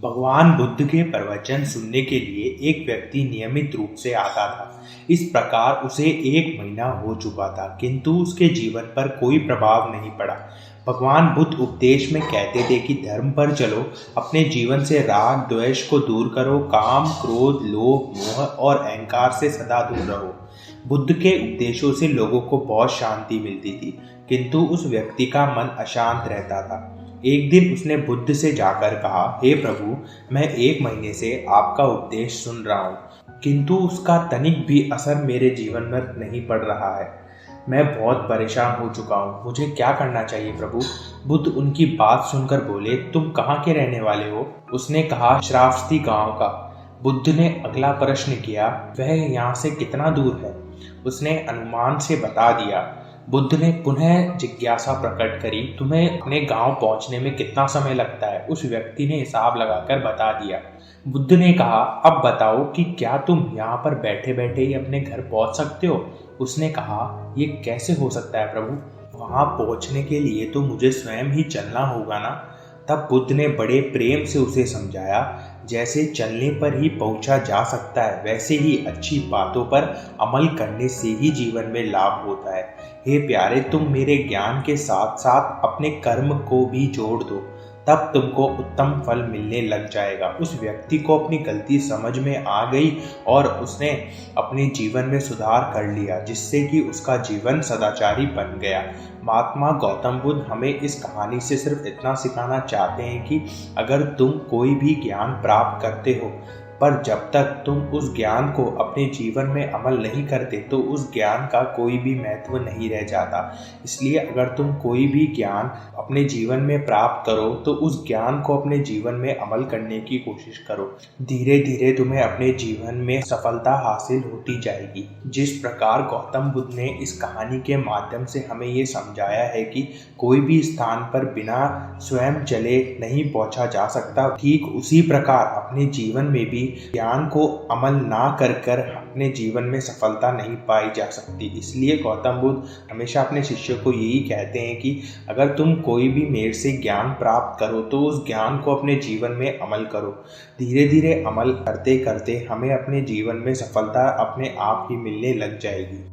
भगवान बुद्ध के प्रवचन सुनने के लिए एक व्यक्ति नियमित रूप से आता था। इस प्रकार उसे 1 महीना हो चुका था, किंतु उसके जीवन पर कोई प्रभाव नहीं पड़ा। भगवान बुद्ध उपदेश में कहते थे कि धर्म पर चलो, अपने जीवन से राग द्वेष को दूर करो, काम क्रोध लोभ मोह और अहंकार से सदा दूर रहो। बुद्ध के उपदेशों से लोगों को बहुत शांति मिलती थी, किंतु उस व्यक्ति का मन अशांत रहता था। एक दिन उसने बुद्ध से जाकर कहा, हे प्रभु, मैं 1 महीने से आपका उपदेश सुन रहा हूँ, किंतु उसका तनिक भी असर मेरे जीवन में नहीं पड़ रहा है। मैं बहुत परेशान हो चुका हूँ, मुझे क्या करना चाहिए प्रभु? बुद्ध उनकी बात सुनकर बोले, तुम कहाँ के रहने वाले हो? उसने कहा, श्रावस्ती गांव का। बुद्ध ने अगला प्रश्न किया, वह यहाँ से कितना दूर है? उसने अनुमान से बता दिया। बुद्ध ने पुनः जिज्ञासा प्रकट करी, तुम्हें अपने गांव पहुंचने में कितना समय लगता है? उस व्यक्ति ने हिसाब लगाकर बता दिया। बुद्ध ने कहा, अब बताओ कि क्या तुम यहाँ पर बैठे बैठे ही अपने घर पहुंच सकते हो? उसने कहा, ये कैसे हो सकता है प्रभु? वहां पहुंचने के लिए तो मुझे स्वयं ही चलना होगा ना। तब बुद्ध ने बड़े प्रेम से उसे समझाया, जैसे चलने पर ही पहुंचा जा सकता है, वैसे ही अच्छी बातों पर अमल करने से ही जीवन में लाभ होता है। हे प्यारे, तुम मेरे ज्ञान के साथ साथ अपने कर्म को भी जोड़ दो, तब तुमको उत्तम फल मिलने लग जाएगा। उस व्यक्ति को अपनी गलती समझ में आ गई और उसने अपने जीवन में सुधार कर लिया, जिससे कि उसका जीवन सदाचारी बन गया। महात्मा गौतम बुद्ध हमें इस कहानी से सिर्फ इतना सिखाना चाहते हैं कि अगर तुम कोई भी ज्ञान प्राप्त करते हो, पर जब तक तुम उस ज्ञान को अपने जीवन में अमल नहीं करते, तो उस ज्ञान का कोई भी महत्व नहीं रह जाता। इसलिए अगर तुम कोई भी ज्ञान अपने जीवन में प्राप्त करो, तो उस ज्ञान को अपने जीवन में अमल करने की कोशिश करो। धीरे धीरे तुम्हें अपने जीवन में सफलता हासिल होती जाएगी। जिस प्रकार गौतम बुद्ध ने इस कहानी के माध्यम से हमें ये समझाया है कि कोई भी स्थान पर बिना स्वयं चले नहीं पहुंचा जा सकता, ठीक उसी प्रकार अपने जीवन में भी ज्ञान को अमल ना कर अपने जीवन में सफलता नहीं पाई जा सकती। इसलिए गौतम बुद्ध हमेशा अपने शिष्यों को यही कहते हैं कि अगर तुम कोई भी मेरे से ज्ञान प्राप्त करो, तो उस ज्ञान को अपने जीवन में अमल करो। धीरे धीरे अमल करते करते हमें अपने जीवन में सफलता अपने आप ही मिलने लग जाएगी।